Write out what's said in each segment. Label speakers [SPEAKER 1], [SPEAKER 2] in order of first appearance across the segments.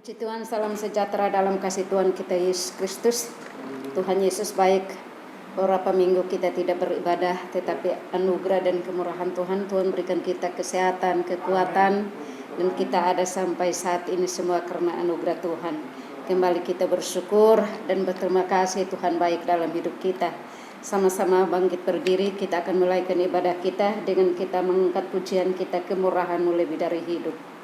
[SPEAKER 1] Puji Tuhan, salam sejahtera dalam kasih Tuhan kita Yesus Kristus. Tuhan Yesus baik. Beberapa minggu kita tidak beribadah, tetapi anugerah dan kemurahan Tuhan berikan kita kesehatan, kekuatan, dan kita ada sampai saat ini semua karena anugerah Tuhan. Kembali kita bersyukur dan berterima kasih Tuhan baik dalam hidup kita. Sama-sama bangkit berdiri, kita akan mulaikan ibadah kita dengan kita mengangkat pujian kita, kemurahan-Mu lebih dari hidup.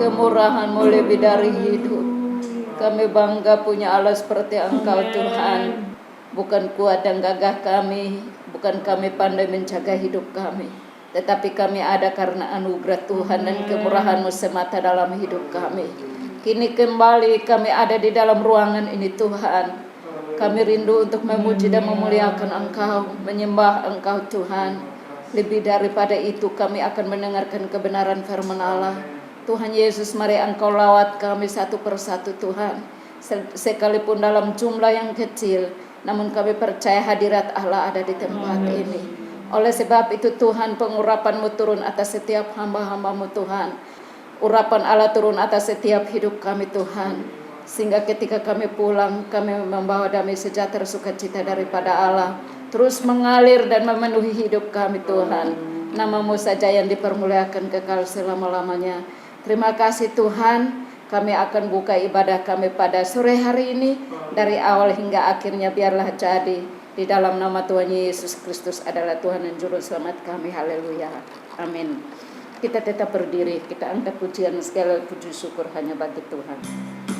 [SPEAKER 2] Kemurahan-Mu lebih dari hidup. Kami bangga punya Allah seperti Engkau Tuhan. Bukan kuat dan gagah kami, bukan kami pandai menjaga hidup kami, tetapi kami ada karena anugerah Tuhan dan kemurahan-Mu semata dalam hidup kami. Kini kembali kami ada di dalam ruangan ini Tuhan. Kami rindu untuk memuji dan memuliakan Engkau, menyembah Engkau Tuhan. Lebih daripada itu kami akan mendengarkan kebenaran firman Allah. Tuhan Yesus, mari Engkau lawat kami satu persatu Tuhan. Sekalipun dalam jumlah yang kecil, namun kami percaya hadirat Allah ada di tempat ini. Oleh sebab itu Tuhan, pengurapan-Mu turun atas setiap hamba-hamba-Mu Tuhan. Urapan Allah turun atas setiap hidup kami Tuhan. Sehingga ketika kami pulang, kami membawa damai sejahtera sukacita daripada Allah. Terus mengalir dan memenuhi hidup kami Tuhan. Nama-Mu saja yang dipermuliakan kekal selama-lamanya.
[SPEAKER 1] Terima kasih Tuhan, kami akan buka ibadah kami pada sore hari ini. Dari awal hingga akhirnya biarlah jadi di dalam nama Tuhan Yesus Kristus adalah Tuhan dan Juru Selamat kami. Haleluya. Amin. Kita tetap berdiri, kita angkat pujian segala puji syukur hanya bagi Tuhan.
[SPEAKER 2] Hallelujah.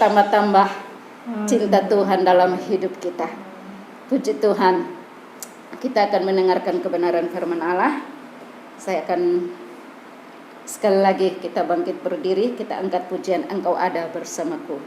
[SPEAKER 1] bertambah-tambah cinta Tuhan dalam hidup kita. Puji Tuhan. Kita akan mendengarkan kebenaran firman Allah. Saya akan sekali lagi kita bangkit berdiri, kita angkat pujian Engkau Ada Bersamaku.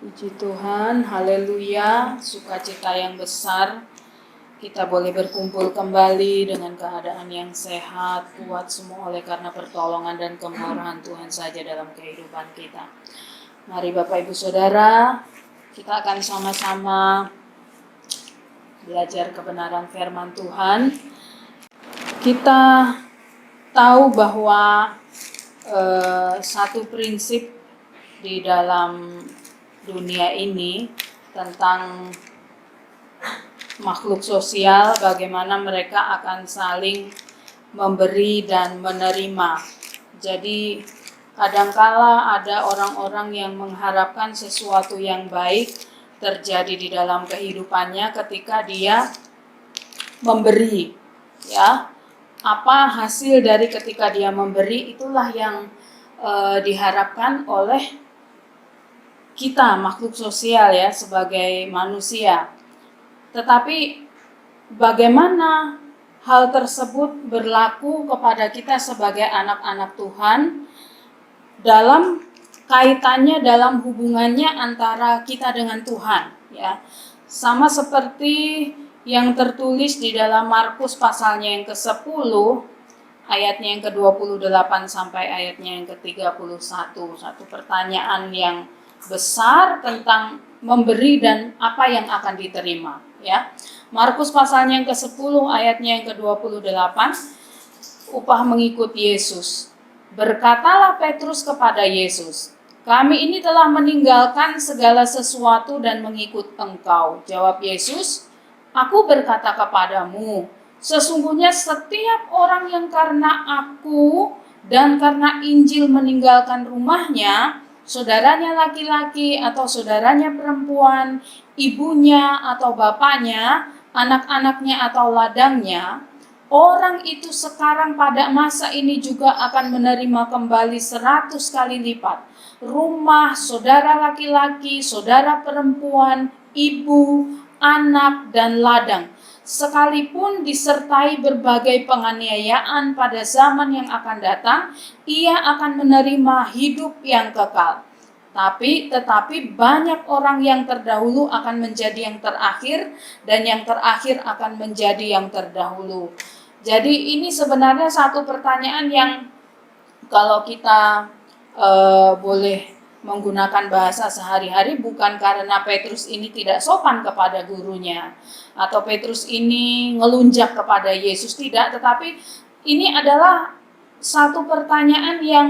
[SPEAKER 3] Puji Tuhan, haleluya, sukacita yang besar. Kita boleh berkumpul kembali dengan keadaan yang sehat, kuat semua oleh karena pertolongan dan kemurahan Tuhan saja dalam kehidupan kita. Mari Bapak Ibu Saudara, kita akan sama-sama belajar kebenaran firman Tuhan. Kita tahu bahwa satu prinsip di dalam dunia ini tentang makhluk sosial, bagaimana mereka akan saling memberi dan menerima. Jadi kadangkala ada orang-orang yang mengharapkan sesuatu yang baik terjadi di dalam kehidupannya ketika dia memberi, ya. Apa hasil dari ketika dia memberi, itulah yang diharapkan oleh kita makhluk sosial ya, sebagai manusia. Tetapi bagaimana hal tersebut berlaku kepada kita sebagai anak-anak Tuhan dalam kaitannya, dalam hubungannya antara kita dengan Tuhan, ya. Sama seperti yang tertulis di dalam Markus pasalnya yang ke-10, ayatnya yang ke-28 sampai ayatnya yang ke-31. Satu pertanyaan yang besar tentang memberi dan apa yang akan diterima, ya. Markus pasalnya yang ke-10 ayatnya yang ke-28, upah mengikut Yesus. Berkatalah Petrus kepada Yesus, "Kami ini telah meninggalkan segala sesuatu dan mengikut Engkau." Jawab Yesus, "Aku berkata kepadamu, sesungguhnya setiap orang yang karena Aku dan karena Injil meninggalkan rumahnya, saudaranya laki-laki atau saudaranya perempuan, ibunya atau bapaknya, anak-anaknya atau ladangnya, orang itu sekarang pada masa ini juga akan menerima kembali 100 kali lipat. Rumah, saudara laki-laki, saudara perempuan, ibu, anak, dan ladang, sekalipun disertai berbagai penganiayaan pada zaman yang akan datang, ia akan menerima hidup yang kekal. Tetapi banyak orang yang terdahulu akan menjadi yang terakhir, dan yang terakhir akan menjadi yang terdahulu. Jadi ini sebenarnya satu pertanyaan yang kalau kita boleh menggunakan bahasa sehari-hari, bukan karena Petrus ini tidak sopan kepada gurunya atau Petrus ini ngelunjak kepada Yesus, tidak, tetapi ini adalah satu pertanyaan yang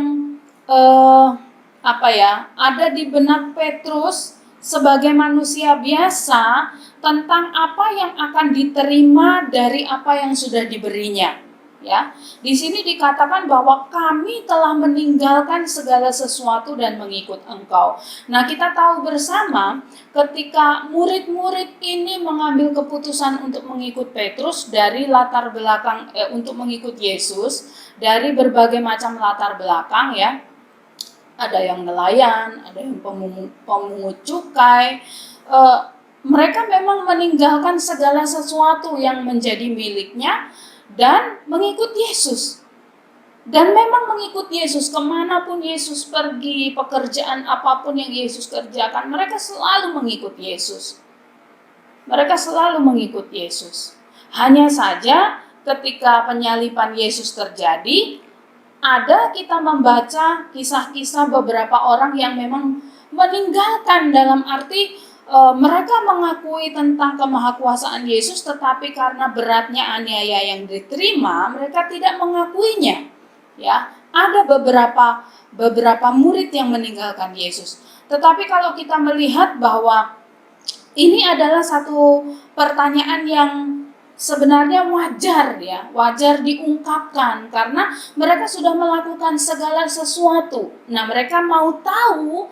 [SPEAKER 3] ada di benak Petrus sebagai manusia biasa tentang apa yang akan diterima dari apa yang sudah diberinya. Ya, di sini dikatakan bahwa kami telah meninggalkan segala sesuatu dan mengikut Engkau. Nah, kita tahu bersama ketika murid-murid ini mengambil keputusan untuk mengikut Petrus dari latar belakang untuk mengikut Yesus dari berbagai macam latar belakang, ya. Ada yang nelayan, ada yang pemungut cukai. Mereka memang meninggalkan segala sesuatu yang menjadi miliknya dan mengikut Yesus. Dan memang mengikut Yesus, kemanapun Yesus pergi, pekerjaan apapun yang Yesus kerjakan, mereka selalu mengikut Yesus. Mereka selalu mengikut Yesus. Hanya saja ketika penyaliban Yesus terjadi, ada kita membaca kisah-kisah beberapa orang yang memang meninggalkan, dalam arti mereka mengakui tentang kemahakuasaan Yesus, tetapi karena beratnya aniaya yang diterima, mereka tidak mengakuinya. Ya, ada beberapa murid yang meninggalkan Yesus. Tetapi kalau kita melihat bahwa ini adalah satu pertanyaan yang sebenarnya wajar diungkapkan karena mereka sudah melakukan segala sesuatu. Nah, mereka mau tahu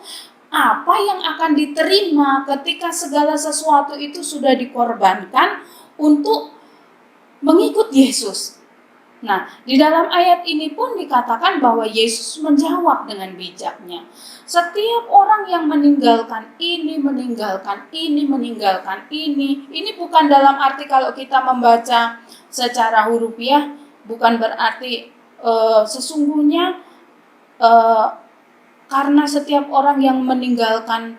[SPEAKER 3] apa yang akan diterima ketika segala sesuatu itu sudah dikorbankan untuk mengikut Yesus. Nah, di dalam ayat ini pun dikatakan bahwa Yesus menjawab dengan bijaknya. Setiap orang yang meninggalkan ini bukan dalam arti kalau kita membaca secara hurufiah, bukan berarti sesungguhnya karena setiap orang yang meninggalkan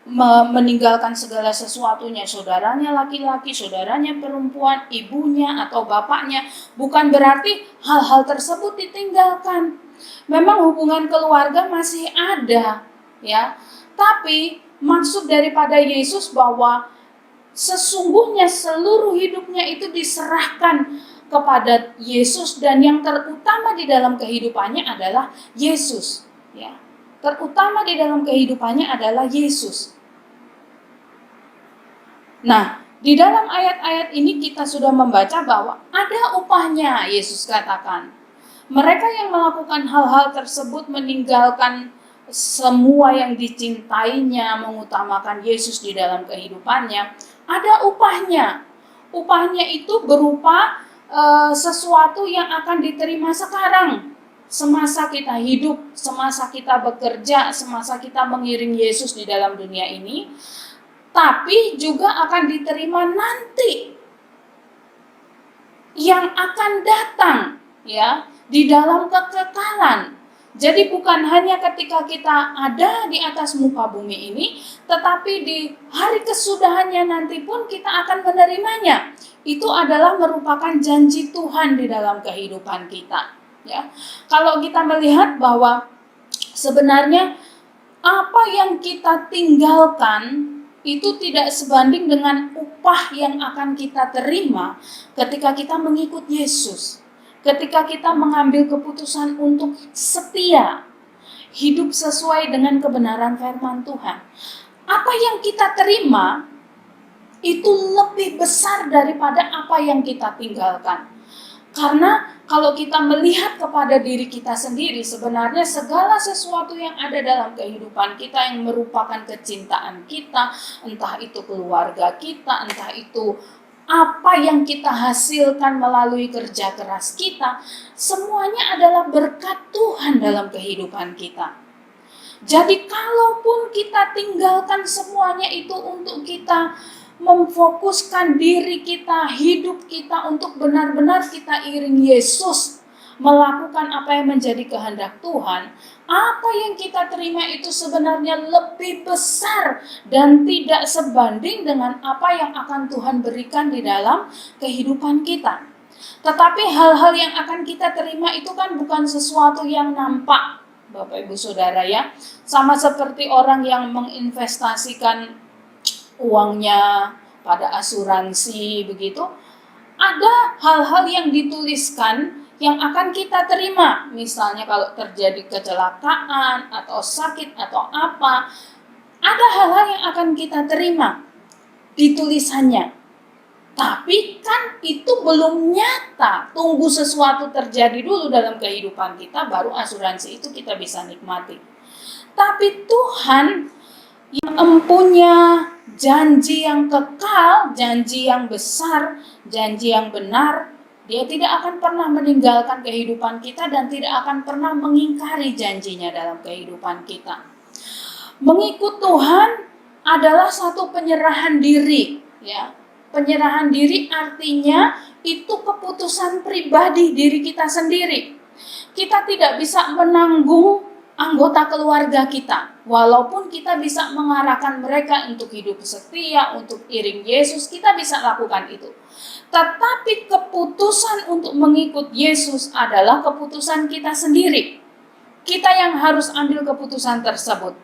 [SPEAKER 3] meninggalkan segala sesuatunya, saudaranya laki-laki, saudaranya perempuan, ibunya atau bapaknya, bukan berarti hal-hal tersebut ditinggalkan. Memang hubungan keluarga masih ada, ya. Tapi maksud daripada Yesus bahwa sesungguhnya seluruh hidupnya itu diserahkan kepada Yesus, dan yang terutama di dalam kehidupannya adalah Yesus, ya. Terutama di dalam kehidupannya adalah Yesus. Nah, di dalam ayat-ayat ini kita sudah membaca bahwa ada upahnya, Yesus katakan. Mereka yang melakukan hal-hal tersebut, meninggalkan semua yang dicintainya, mengutamakan Yesus di dalam kehidupannya, ada upahnya. Upahnya itu berupa sesuatu yang akan diterima sekarang. Semasa kita hidup, semasa kita bekerja, semasa kita mengiring Yesus di dalam dunia ini, tapi juga akan diterima nanti yang akan datang, ya, di dalam kekekalan. Jadi bukan hanya ketika kita ada di atas muka bumi ini, tetapi di hari kesudahannya nanti pun kita akan menerimanya. Itu adalah merupakan janji Tuhan di dalam kehidupan kita, ya. Kalau kita melihat bahwa sebenarnya apa yang kita tinggalkan itu tidak sebanding dengan upah yang akan kita terima ketika kita mengikut Yesus. Ketika kita mengambil keputusan untuk setia, hidup sesuai dengan kebenaran firman Tuhan. Apa yang kita terima itu lebih besar daripada apa yang kita tinggalkan. Karena kalau kita melihat kepada diri kita sendiri, sebenarnya segala sesuatu yang ada dalam kehidupan kita yang merupakan kecintaan kita, entah itu keluarga kita, entah itu apa yang kita hasilkan melalui kerja keras kita, semuanya adalah berkat Tuhan dalam kehidupan kita. Jadi kalaupun kita tinggalkan semuanya itu untuk kita memfokuskan diri kita, hidup kita untuk benar-benar kita iring Yesus, melakukan apa yang menjadi kehendak Tuhan, apa yang kita terima itu sebenarnya lebih besar dan tidak sebanding dengan apa yang akan Tuhan berikan di dalam kehidupan kita. Tetapi hal-hal yang akan kita terima itu kan bukan sesuatu yang nampak, Bapak Ibu Saudara, ya. Sama seperti orang yang menginvestasikan uangnya pada asuransi begitu, ada hal-hal yang dituliskan yang akan kita terima. Misalnya kalau terjadi kecelakaan atau sakit atau apa, ada hal-hal yang akan kita terima di tulisannya. Tapi kan itu belum nyata. Tunggu sesuatu terjadi dulu dalam kehidupan kita, baru asuransi itu kita bisa nikmati. Tapi Tuhan yang mempunyai janji yang kekal, janji yang besar, janji yang benar, Dia tidak akan pernah meninggalkan kehidupan kita dan tidak akan pernah mengingkari janjinya dalam kehidupan kita. Mengikut Tuhan adalah satu penyerahan diri, ya. Penyerahan diri artinya itu keputusan pribadi diri kita sendiri. Kita tidak bisa menanggung anggota keluarga kita. Walaupun kita bisa mengarahkan mereka untuk hidup setia, untuk iring Yesus, kita bisa lakukan itu. Tetapi keputusan untuk mengikut Yesus adalah keputusan kita sendiri. Kita yang harus ambil keputusan tersebut.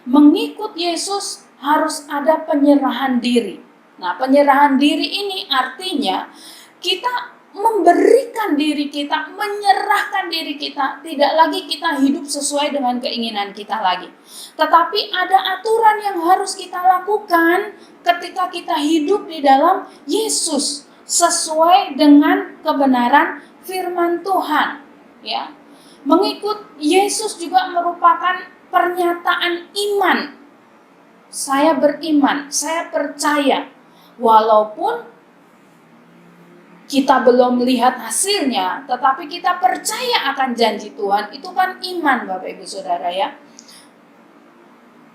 [SPEAKER 3] Mengikut Yesus harus ada penyerahan diri. Nah, penyerahan diri ini artinya kita memberikan diri kita, menyerahkan diri kita. Tidak lagi kita hidup sesuai dengan keinginan kita lagi. Tetapi ada aturan yang harus kita lakukan ketika kita hidup di dalam Yesus, sesuai dengan kebenaran firman Tuhan, ya. Mengikut Yesus juga merupakan pernyataan iman. Saya beriman, saya percaya. Walaupun kita belum melihat hasilnya, tetapi kita percaya akan janji Tuhan. Itu kan iman, Bapak Ibu Saudara, ya.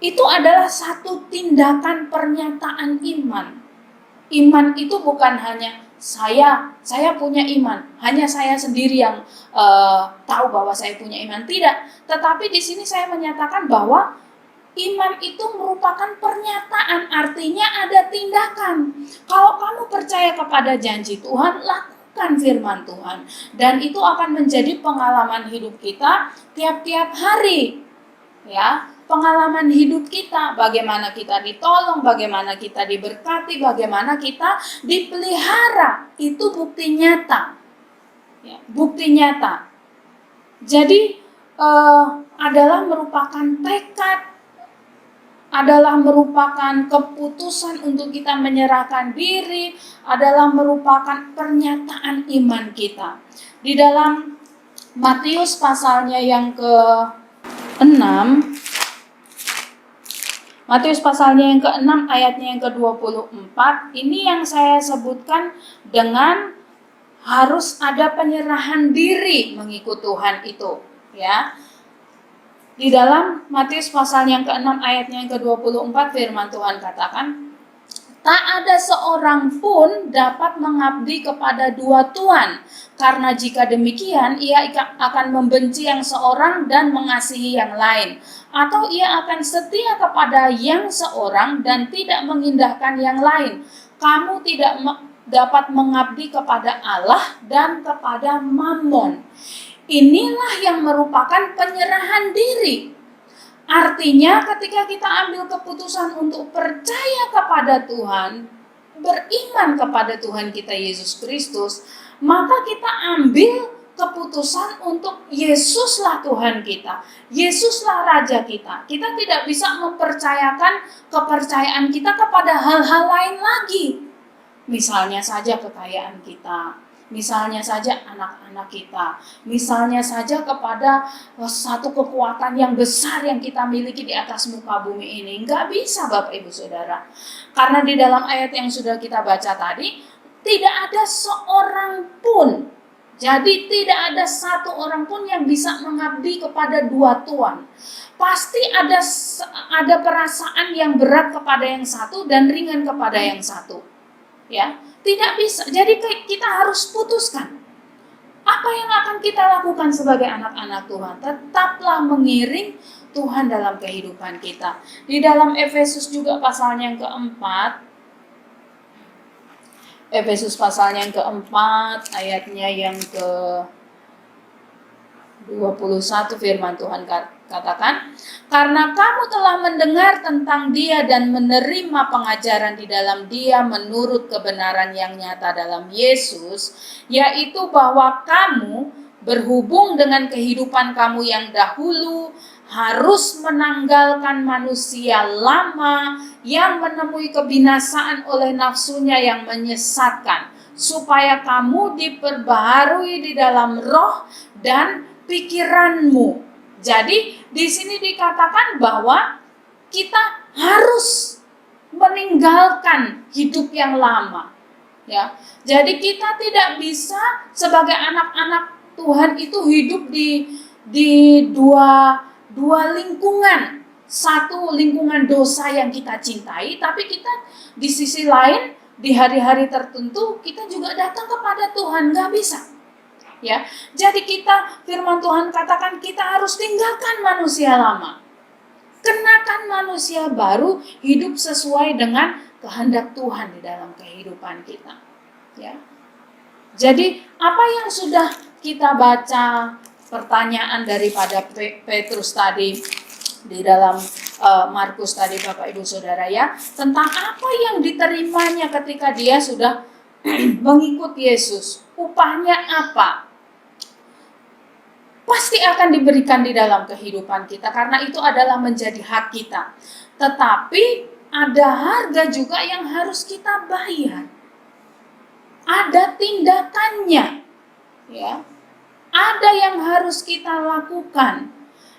[SPEAKER 3] Itu adalah satu tindakan pernyataan iman. Iman itu bukan hanya saya punya iman, hanya saya sendiri yang tahu bahwa saya punya iman. Tidak, tetapi di sini saya menyatakan bahwa Iman itu merupakan pernyataan, artinya ada tindakan. Kalau kamu percaya kepada janji Tuhan, lakukan firman Tuhan. Dan itu akan menjadi pengalaman hidup kita tiap-tiap hari. Ya, pengalaman hidup kita, bagaimana kita ditolong, bagaimana kita diberkati, bagaimana kita dipelihara, itu bukti nyata. Ya, bukti nyata. Jadi adalah merupakan tekad, adalah merupakan keputusan untuk kita menyerahkan diri, adalah merupakan pernyataan iman kita. Di dalam Matius pasalnya yang ke-6, Matius pasalnya yang ke-6 ayatnya yang ke-24, ini yang saya sebutkan dengan harus ada penyerahan diri mengikut Tuhan itu, ya. Di dalam Matius pasal yang ke-6 ayatnya yang ke-24 firman Tuhan katakan, tak ada seorang pun dapat mengabdi kepada dua tuan, karena jika demikian ia akan membenci yang seorang dan mengasihi yang lain, atau ia akan setia kepada yang seorang dan tidak mengindahkan yang lain. Kamu tidak dapat mengabdi kepada Allah dan kepada Mammon. Inilah yang merupakan penyerahan diri. Artinya ketika kita ambil keputusan untuk percaya kepada Tuhan, beriman kepada Tuhan kita Yesus Kristus, maka kita ambil keputusan untuk Yesuslah Tuhan kita, Yesuslah Raja kita. Kita tidak bisa mempercayakan kepercayaan kita kepada hal-hal lain lagi. Misalnya saja kekayaan kita, misalnya saja anak-anak kita, misalnya saja kepada satu kekuatan yang besar yang kita miliki di atas muka bumi ini. Nggak bisa Bapak Ibu Saudara. Karena di dalam ayat yang sudah kita baca tadi, tidak ada seorang pun, jadi tidak ada satu orang pun yang bisa mengabdi kepada dua tuan. Pasti ada perasaan yang berat kepada yang satu dan ringan kepada yang satu. Ya, tidak bisa. Jadi kita harus putuskan apa yang akan kita lakukan sebagai anak-anak Tuhan. Tetaplah mengiring Tuhan dalam kehidupan kita. Di dalam Efesus juga pasalnya yang keempat, Efesus pasalnya yang keempat ayatnya yang ke-21 firman Tuhan katakan, karena kamu telah mendengar tentang Dia dan menerima pengajaran di dalam Dia menurut kebenaran yang nyata dalam Yesus, yaitu bahwa kamu berhubung dengan kehidupan kamu yang dahulu harus menanggalkan manusia lama yang menemui kebinasaan oleh nafsunya yang menyesatkan, supaya kamu diperbaharui di dalam roh dan pikiranmu. Jadi di sini dikatakan bahwa kita harus meninggalkan hidup yang lama. Ya, jadi kita tidak bisa sebagai anak-anak Tuhan itu hidup di dua lingkungan. Satu lingkungan dosa yang kita cintai, tapi kita di sisi lain di hari-hari tertentu kita juga datang kepada Tuhan, nggak bisa. Ya, jadi firman Tuhan katakan kita harus tinggalkan manusia lama, kenakan manusia baru, hidup sesuai dengan kehendak Tuhan di dalam kehidupan kita. Ya, jadi apa yang sudah kita baca, pertanyaan daripada Petrus tadi di dalam Markus tadi Bapak Ibu Saudara ya, tentang apa yang diterimanya ketika dia sudah mengikut Yesus, upahnya apa? Pasti akan diberikan di dalam kehidupan kita, karena itu adalah menjadi hak kita. Tetapi ada harga juga yang harus kita bayar. Ada tindakannya, ya. Ada yang harus kita lakukan.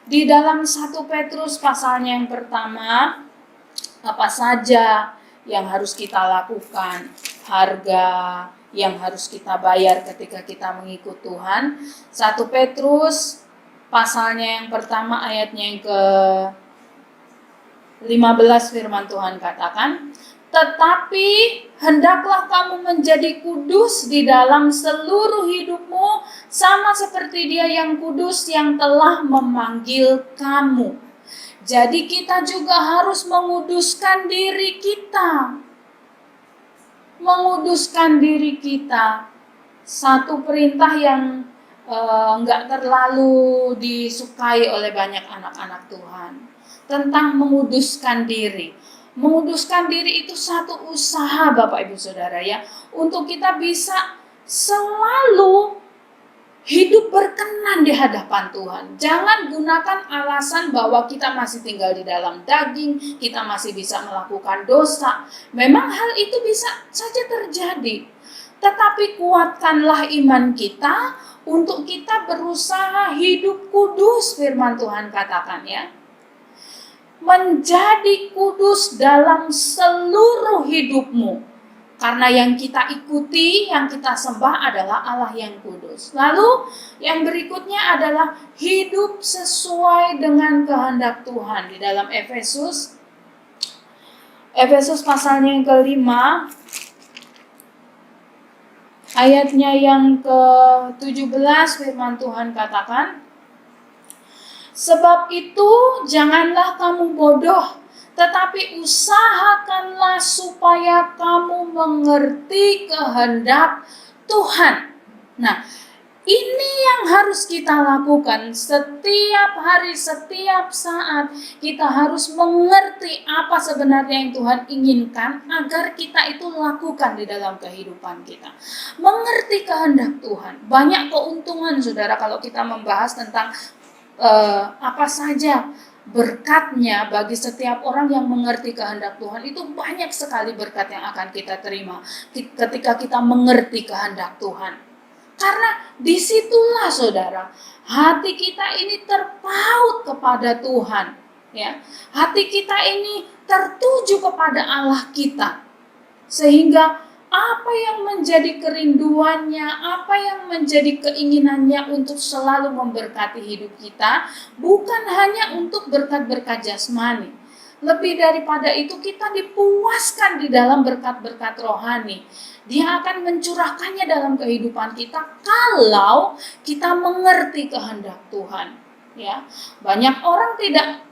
[SPEAKER 3] Di dalam 1 Petrus pasalnya yang pertama, apa saja yang harus kita lakukan, harga yang harus kita bayar ketika kita mengikut Tuhan. 1 Petrus pasalnya yang pertama ayatnya yang ke-15 firman Tuhan katakan, tetapi hendaklah kamu menjadi kudus di dalam seluruh hidupmu, sama seperti Dia yang kudus yang telah memanggil kamu. Jadi kita juga harus menguduskan diri kita. Menguduskan diri kita. Satu perintah yang nggak terlalu disukai oleh banyak anak-anak Tuhan. Tentang menguduskan diri. Menguduskan diri itu satu usaha Bapak Ibu Saudara ya. Untuk kita bisa selalu hidup berkenan di hadapan Tuhan. Jangan gunakan alasan bahwa kita masih tinggal di dalam daging, kita masih bisa melakukan dosa. Memang hal itu bisa saja terjadi. Tetapi kuatkanlah iman kita untuk kita berusaha hidup kudus, firman Tuhan katakan ya. Menjadi kudus dalam seluruh hidupmu. Karena yang kita ikuti, yang kita sembah adalah Allah yang kudus. Lalu yang berikutnya adalah hidup sesuai dengan kehendak Tuhan. Di dalam Efesus pasalnya yang kelima, ayatnya yang ke-17 firman Tuhan katakan, sebab itu janganlah kamu bodoh, tetapi usahakanlah supaya kamu mengerti kehendak Tuhan. Nah, ini yang harus kita lakukan setiap hari, setiap saat. Kita harus mengerti apa sebenarnya yang Tuhan inginkan agar kita itu lakukan di dalam kehidupan kita. Mengerti kehendak Tuhan. Banyak keuntungan saudara kalau kita membahas tentang apa saja berkatnya bagi setiap orang yang mengerti kehendak Tuhan. Itu banyak sekali berkat yang akan kita terima ketika kita mengerti kehendak Tuhan. Karena disitulah saudara, hati kita ini terpaut kepada Tuhan. Ya, hati kita ini tertuju kepada Allah kita. Sehingga apa yang menjadi kerinduannya, apa yang menjadi keinginannya untuk selalu memberkati hidup kita, bukan hanya untuk berkat-berkat jasmani. Lebih daripada itu kita dipuaskan di dalam berkat-berkat rohani. Dia akan mencurahkannya dalam kehidupan kita kalau kita mengerti kehendak Tuhan. Ya, banyak orang tidak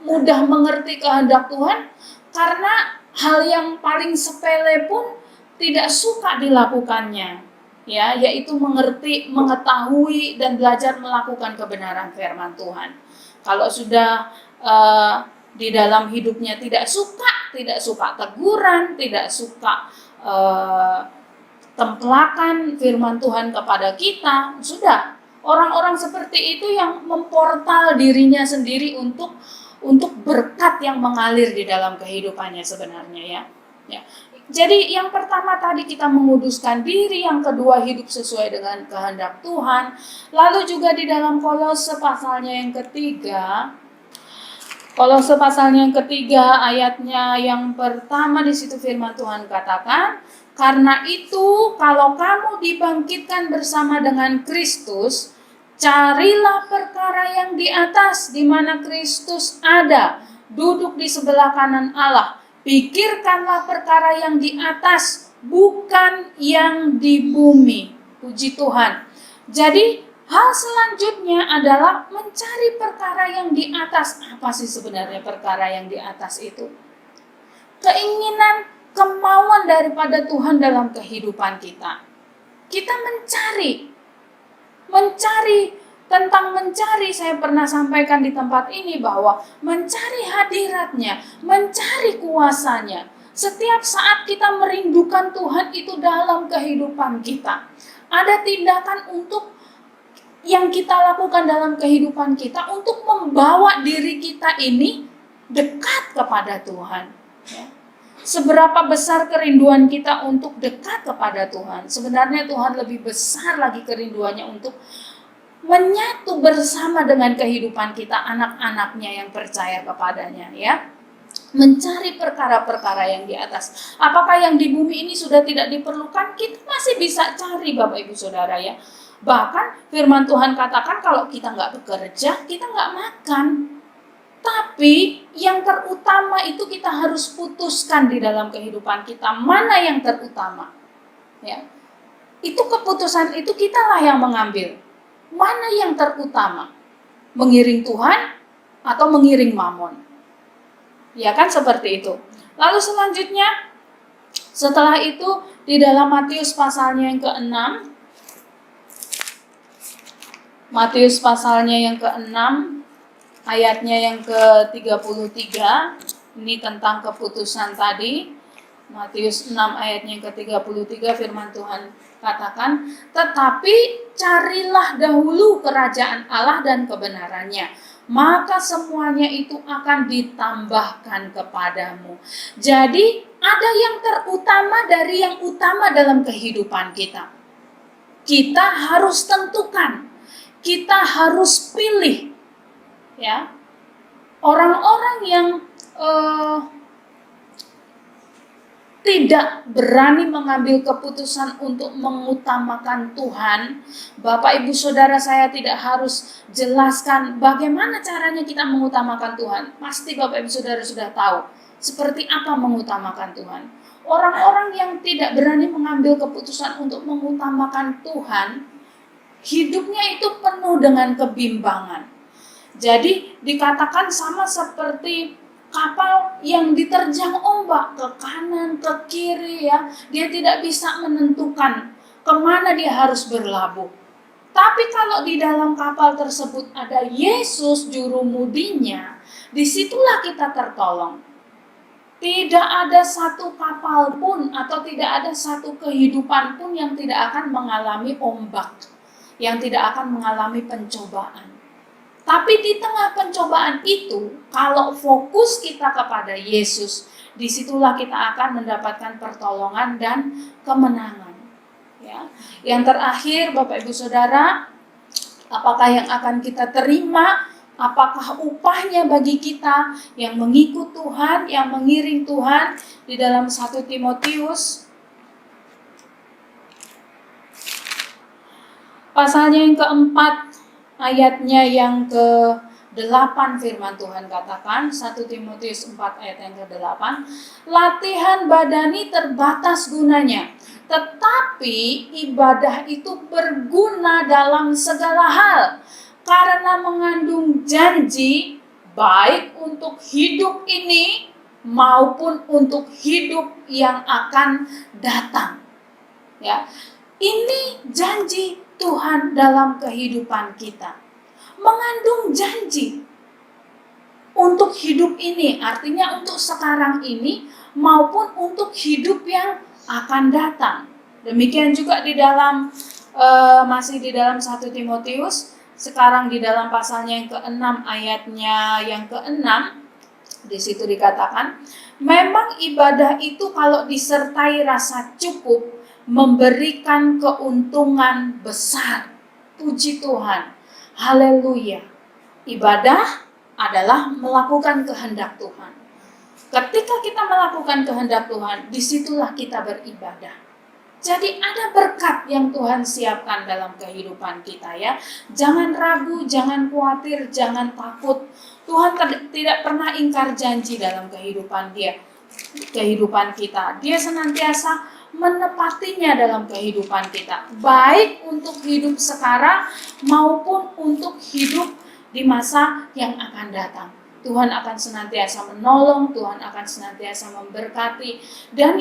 [SPEAKER 3] mudah mengerti kehendak Tuhan karena hal yang paling sepele pun tidak suka dilakukannya, ya, yaitu mengerti, mengetahui dan belajar melakukan kebenaran firman Tuhan. Kalau sudah di dalam hidupnya tidak suka teguran, tidak suka templakan firman Tuhan kepada kita, sudah orang-orang seperti itu yang memportal dirinya sendiri untuk berkat yang mengalir di dalam kehidupannya sebenarnya ya. Ya. Jadi yang pertama tadi kita menguduskan diri, yang kedua hidup sesuai dengan kehendak Tuhan. Lalu juga di dalam Kolose pasalnya yang ketiga, ayatnya yang pertama di situ firman Tuhan katakan, karena itu kalau kamu dibangkitkan bersama dengan Kristus, carilah perkara yang di atas di mana Kristus ada, duduk di sebelah kanan Allah. Pikirkanlah perkara yang di atas, bukan yang di bumi. Puji Tuhan. Jadi hal selanjutnya adalah mencari perkara yang di atas. Apa sih sebenarnya perkara yang di atas itu? Keinginan, kemauan daripada Tuhan dalam kehidupan kita. Kita mencari, saya pernah sampaikan di tempat ini bahwa mencari hadiratnya, mencari kuasanya. Setiap saat kita merindukan Tuhan itu dalam kehidupan kita. Ada tindakan untuk yang kita lakukan dalam kehidupan kita untuk membawa diri kita ini dekat kepada Tuhan. Ya. Seberapa besar kerinduan kita untuk dekat kepada Tuhan. Sebenarnya Tuhan lebih besar lagi kerinduannya untuk menyatu bersama dengan kehidupan kita, anak-anaknya yang percaya kepadanya ya. Mencari perkara-perkara yang di atas. Apakah yang di bumi ini sudah tidak diperlukan? Kita masih bisa cari Bapak Ibu Saudara ya. Bahkan firman Tuhan katakan kalau kita nggak bekerja, kita nggak makan. Tapi yang terutama itu kita harus putuskan di dalam kehidupan kita. Mana yang terutama? Ya. Itu keputusan itu kitalah yang mengambil. Mana yang terutama? Mengiring Tuhan atau mengiring mamon. Ya kan seperti itu. Lalu selanjutnya, setelah itu di dalam Matius pasalnya yang ke-6, Matius pasalnya yang ke-6, ayatnya yang ke-33, ini tentang keputusan tadi. Matius 6 ayatnya yang ke-33 firman Tuhan katakan, tetapi carilah dahulu kerajaan Allah dan kebenarannya, maka semuanya itu akan ditambahkan kepadamu. Jadi ada yang terutama dari yang utama dalam kehidupan kita. Kita harus tentukan, kita harus pilih, ya, orang-orang yang tidak berani mengambil keputusan untuk mengutamakan Tuhan. Bapak Ibu Saudara, saya tidak harus jelaskan bagaimana caranya kita mengutamakan Tuhan. Pasti Bapak Ibu Saudara sudah tahu seperti apa mengutamakan Tuhan. Orang-orang yang tidak berani mengambil keputusan untuk mengutamakan Tuhan, hidupnya itu penuh dengan kebimbangan. Jadi dikatakan sama seperti kapal yang diterjang ombak ke kanan, ke kiri, ya. Dia tidak bisa menentukan kemana dia harus berlabuh. Tapi kalau di dalam kapal tersebut ada Yesus juru-mudinya, disitulah kita tertolong. Tidak ada satu kapal pun atau tidak ada satu kehidupan pun yang tidak akan mengalami ombak, yang tidak akan mengalami pencobaan. Tapi di tengah pencobaan itu, kalau fokus kita kepada Yesus, disitulah kita akan mendapatkan pertolongan dan kemenangan. Ya. Yang terakhir, Bapak Ibu Saudara, apakah yang akan kita terima? Apakah upahnya bagi kita yang mengikut Tuhan, yang mengiring Tuhan? Di dalam 1 Timotius pasalnya yang keempat, ayatnya yang ke-8 firman Tuhan katakan, 1 Timotius 4 ayat yang ke-8, latihan badani terbatas gunanya, tetapi ibadah itu berguna dalam segala hal, karena mengandung janji baik untuk hidup ini maupun untuk hidup yang akan datang. Ya, ini janji Tuhan dalam kehidupan kita, mengandung janji untuk hidup ini, artinya untuk sekarang ini maupun untuk hidup yang akan datang. Demikian juga di dalam masih di dalam 1 Timotius, sekarang di dalam pasalnya yang ke-6 ayatnya yang ke-6, di situ dikatakan, memang ibadah itu kalau disertai rasa cukup memberikan keuntungan besar. Puji Tuhan. Haleluya. Ibadah adalah melakukan kehendak Tuhan. Ketika kita melakukan kehendak Tuhan, disitulah kita beribadah. Jadi ada berkat yang Tuhan siapkan dalam kehidupan kita, ya. Jangan ragu, jangan khawatir, jangan takut. Tuhan tidak pernah ingkar janji dalam kehidupan kita. Dia senantiasa menepatinya dalam kehidupan kita, baik untuk hidup sekarang maupun untuk hidup di masa yang akan datang. Tuhan akan senantiasa menolong, Tuhan akan senantiasa memberkati, dan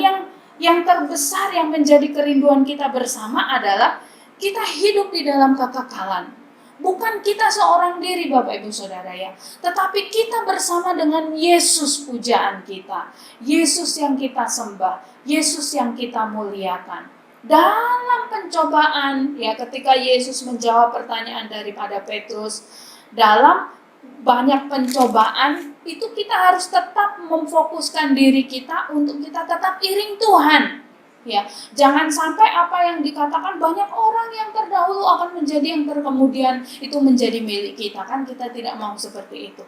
[SPEAKER 3] yang terbesar yang menjadi kerinduan kita bersama adalah kita hidup di dalam kekekalan. Bukan kita seorang diri, Bapak Ibu Saudara, ya, tetapi kita bersama dengan Yesus pujaan kita, Yesus yang kita sembah, Yesus yang kita muliakan. Dalam pencobaan, ya, ketika Yesus menjawab pertanyaan daripada Petrus, dalam banyak pencobaan itu kita harus tetap memfokuskan diri kita untuk kita tetap iring Tuhan. Ya, jangan sampai apa yang dikatakan banyak orang yang terdahulu akan menjadi yang terkemudian itu menjadi milik kita, kan kita tidak mau seperti itu.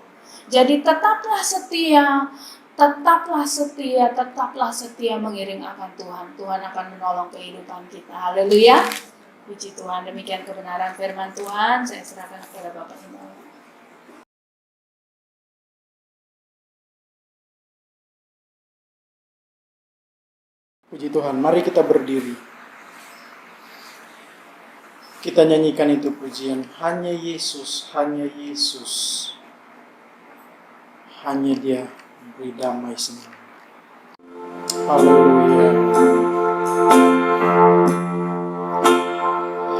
[SPEAKER 3] Jadi tetaplah setia, tetaplah setia mengiring akan Tuhan. Tuhan akan menolong kehidupan kita. Haleluya. Puji Tuhan. Demikian kebenaran firman Tuhan. Saya serahkan kepada Bapak Ibu.
[SPEAKER 4] Puji Tuhan, mari kita berdiri. Kita nyanyikan itu pujian, hanya Yesus, hanya Yesus. hanya Dia memberi damai senang. Haleluya.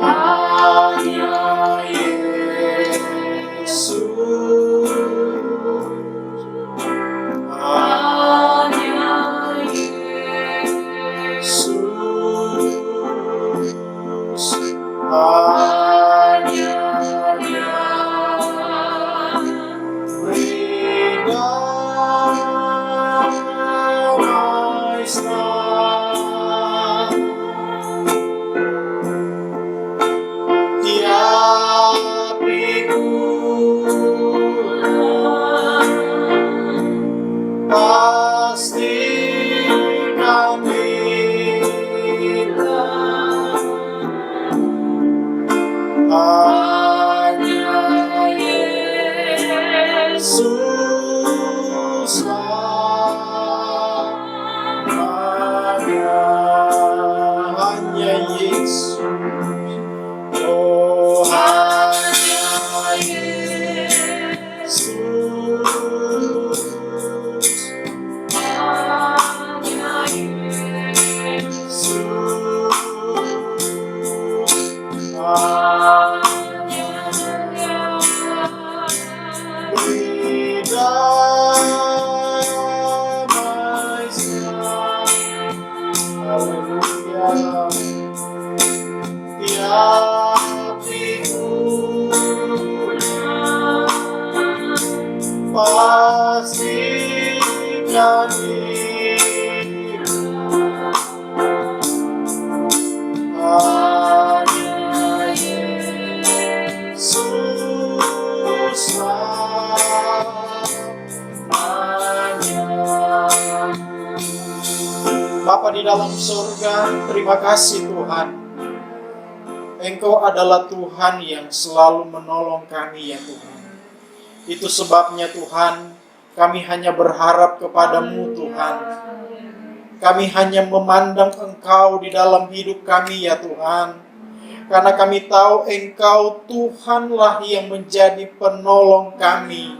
[SPEAKER 4] Hanya Yesus, hanya Yesus, hanya Dia beri damai senang. Tiap pikulan pasti kan hilang. Hanya Yesuslah, hanya Yesus. Oh, hanya Yesus, hanya Yesus, beri damai senang. Haleluya. Tiap pikulan pasti kan hilang. Hanya Yesuslah, Bapa di dalam surga, terima kasih Tuhan. Engkau adalah Tuhan yang selalu menolong kami ya Tuhan. Itu sebabnya Tuhan, kami hanya berharap kepadamu Tuhan. Kami hanya memandang Engkau di dalam hidup kami ya Tuhan. Karena kami tahu Engkau Tuhanlah yang menjadi penolong kami.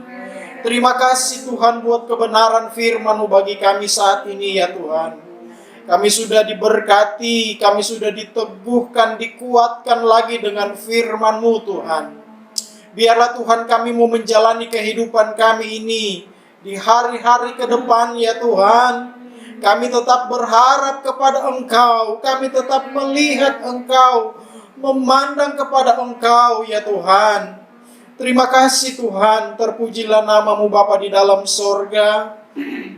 [SPEAKER 4] Terima kasih Tuhan buat kebenaran firman-Mu bagi kami saat ini ya Tuhan. Kami sudah diberkati, kami sudah diteguhkan, dikuatkan lagi dengan firman-Mu Tuhan. Biarlah Tuhan kami mau menjalani kehidupan kami ini di hari-hari ke depan ya Tuhan. Kami tetap berharap kepada Engkau, kami tetap melihat Engkau, memandang kepada Engkau ya Tuhan. Terima kasih Tuhan, terpujilah nama-Mu Bapa di dalam sorga.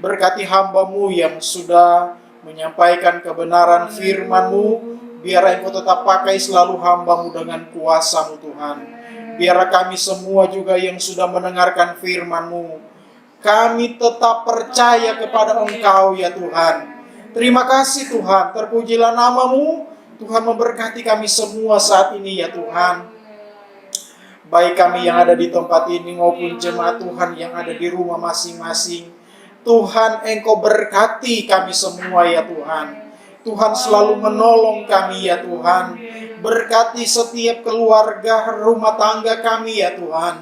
[SPEAKER 4] Berkati hamba-Mu yang sudah menyampaikan kebenaran firman-Mu. Biar Engkau tetap pakai selalu hamba-Mu dengan kuasa-Mu Tuhan. Biarlah kami semua juga yang sudah mendengarkan firman-Mu, kami tetap percaya kepada Engkau ya Tuhan. Terima kasih Tuhan, terpujilah nama-Mu. Tuhan memberkati kami semua saat ini ya Tuhan. Baik kami yang ada di tempat ini maupun jemaat Tuhan yang ada di rumah masing-masing. Tuhan, Engkau berkati kami semua ya Tuhan. Tuhan selalu menolong kami ya Tuhan. Berkati setiap keluarga rumah tangga kami ya Tuhan.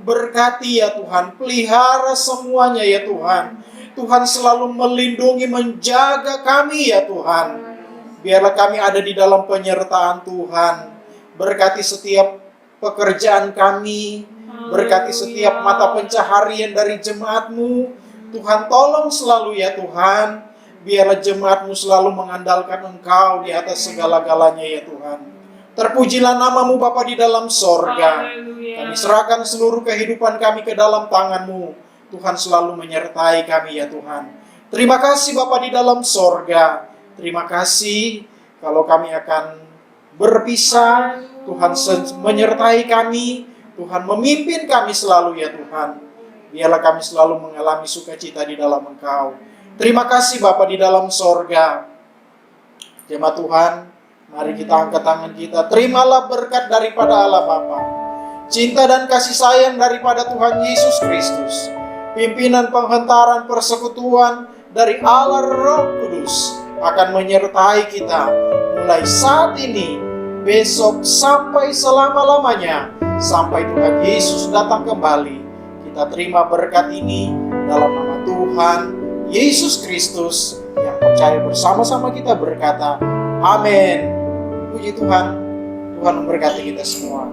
[SPEAKER 4] Berkati ya Tuhan, pelihara semuanya ya Tuhan. Tuhan selalu melindungi, menjaga kami ya Tuhan. Biarlah kami ada di dalam penyertaan Tuhan. Berkati setiap pekerjaan kami. Berkati setiap mata pencaharian dari jemaat-Mu. Tuhan tolong selalu ya Tuhan. Biarlah jemaat-Mu selalu mengandalkan Engkau di atas segala-galanya ya Tuhan. Terpujilah nama-Mu Bapa di dalam sorga. Kami serahkan seluruh kehidupan kami ke dalam tangan-Mu. Tuhan selalu menyertai kami ya Tuhan. Terima kasih Bapa di dalam sorga. Terima kasih kalau kami akan berpisah. Tuhan menyertai kami. Tuhan memimpin kami selalu ya Tuhan. Biarlah kami selalu mengalami sukacita di dalam Engkau. Terima kasih Bapa di dalam sorga. Jemaat Tuhan, mari kita angkat tangan kita. Terimalah berkat daripada Allah Bapa, cinta dan kasih sayang daripada Tuhan Yesus Kristus, pimpinan penghentaran persekutuan dari Allah Roh Kudus akan menyertai kita mulai saat ini, besok sampai selama-lamanya, sampai Tuhan Yesus datang kembali. Kita terima berkat ini dalam nama Tuhan Yesus Kristus yang percaya bersama-sama kita berkata, amin. Puji Tuhan, Tuhan memberkati kita semua.